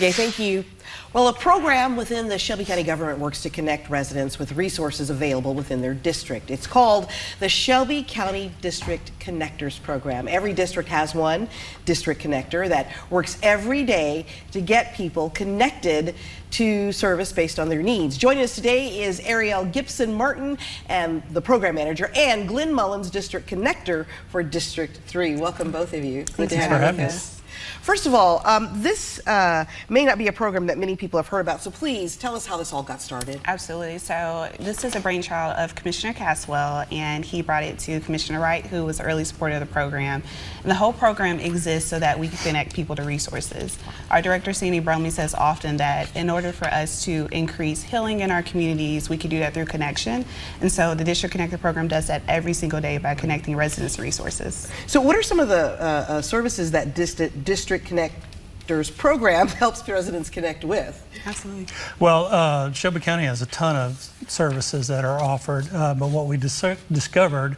Okay, thank you. Well, a program within the Shelby County government works to connect residents with resources available within their district. It's called the Shelby County District Connectors Program. Every district has one district connector that works every day to get people connected to service based on their needs. Joining us today is Ariel Gibson Martin, and the program manager, and Glenn Mullins, district connector for District 3. Welcome, both of you. Thanks for having us. First of all, this may not be a program that many people have heard about, so please tell us how this all got started. Absolutely. So this is a brainchild of Commissioner Caswell, and he brought it to Commissioner Wright, who was an early supporter of the program. And the whole program exists so that we can connect people to resources. Our director, Sandy Bromley, says often that in order for us to increase healing in our communities, we can do that through connection. And so the District Connector program does that every single day by connecting residents to resources. So what are some of the services that District Connectors program helps residents connect with? Absolutely. Well, Shelby County has a ton of services that are offered, but what we discovered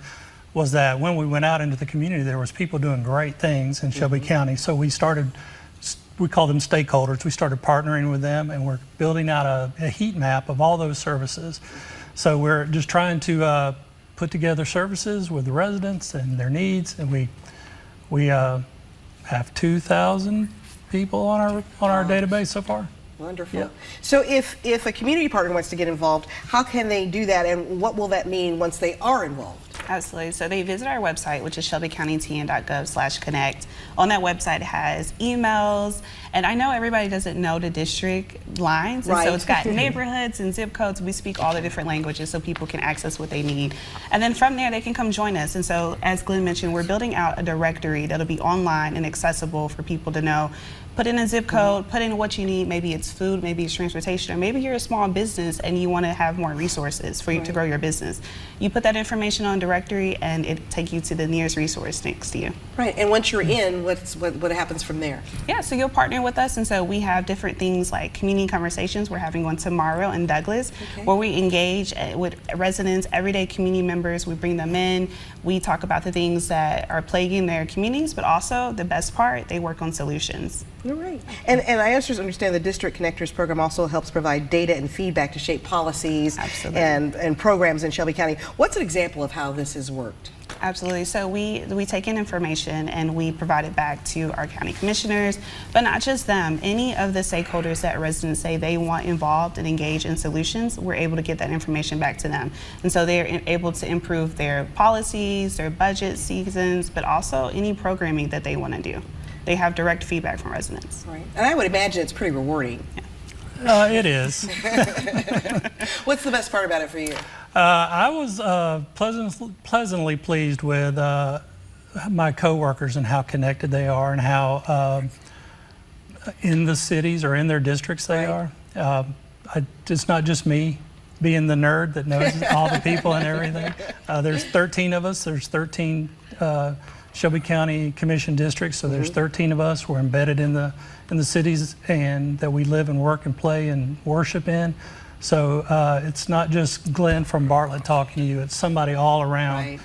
was that when we went out into the community, there was people doing great things in Shelby County. So we call them stakeholders. We started partnering with them, and we're building out a heat map of all those services. So we're just trying to put together services with the residents and their needs, and we have 2,000 people on our database so far. Wonderful. Yeah. So if a community partner wants to get involved, how can they do that, and what will that mean once they are involved? Absolutely. So they visit our website, which is shelbycountyn.gov/connect. On that website it has emails, and I know everybody doesn't know the district lines, and so it's got neighborhoods and zip codes. We speak all the different languages so people can access what they need. And then from there they can come join us. And so, as Glenn mentioned, we're building out a directory that'll be online and accessible for people to know. Put in a zip code, put in what you need. Maybe it's food, maybe it's transportation, or maybe you're a small business and you want to have more resources for you to grow your business. You put that information on directory and it take you to the nearest resource next to you. Right, and once you're in, what happens from there? Yeah, so you'll partner with us, and so we have different things like community conversations. We're having one tomorrow in Douglas, where we engage with residents, everyday community members. We bring them in, we talk about the things that are plaguing their communities, but also the best part, they work on solutions. You're right. And I also understand the District Connectors program also helps provide data and feedback to shape policies and programs in Shelby County. What's an example of how this has worked? Absolutely. So we take in information and we provide it back to our county commissioners, but not just them. Any of the stakeholders that residents say they want involved and engage in solutions, we're able to get that information back to them. And so they're able to improve their policies, their budget seasons, but also any programming that they want to do. They have direct feedback from residents. Right. And I would imagine it's pretty rewarding. Yeah. It is. What's the best part about it for you? I was pleasantly pleased with my coworkers and how connected they are and how in the cities or in their districts they are. It's not just me being the nerd that knows all the people and everything. There's 13 of us. There's 13 Shelby County Commission districts, so there's 13 of us. We're embedded in the cities and that we live and work and play and worship in. So it's not just Glenn from Bartlett talking to you, it's somebody all around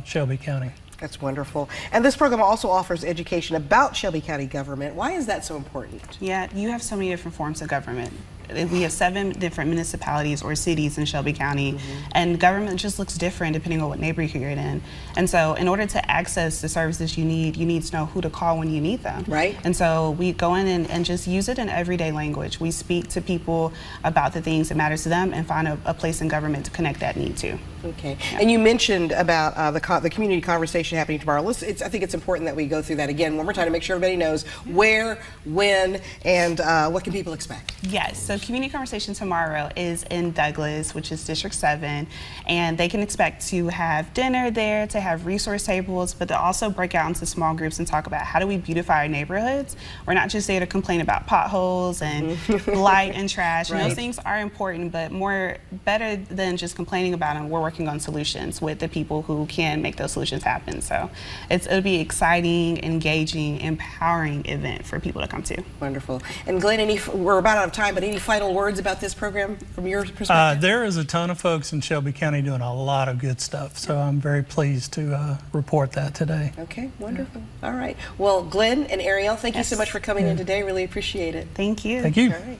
Shelby County. That's wonderful. And this program also offers education about Shelby County government. Why is that so important? Yeah, you have so many different forms of government. We have 7 different municipalities or cities in Shelby County, and government just looks different depending on what neighborhood you're in. And so in order to access the services you need to know who to call when you need them. Right. And so we go in and just use it in everyday language. We speak to people about the things that matter to them and find a place in government to connect that need to. Okay. Yeah. And you mentioned about the community conversation happening tomorrow. I think it's important that we go through that again one more time to make sure everybody knows where, when, and what can people expect. Yes. So community conversation tomorrow is in Douglas, which is District 7, and they can expect to have dinner there, to have resource tables, but to also break out into small groups and talk about how do we beautify our neighborhoods. We're not just there to complain about potholes and blight and trash. And those things are important, but better than just complaining about them, we're working on solutions with the people who can make those solutions happen. So it'll be exciting, engaging, empowering event for people to come to. Wonderful. And Glenn, we're about out of time, but any final words about this program from your perspective? There is a ton of folks in Shelby County doing a lot of good stuff, so I'm very pleased to report that today. Okay, wonderful. All right. Well, Glenn and Ariel, thank you so much for coming in today. Really appreciate it. Thank you. Thank you. All right.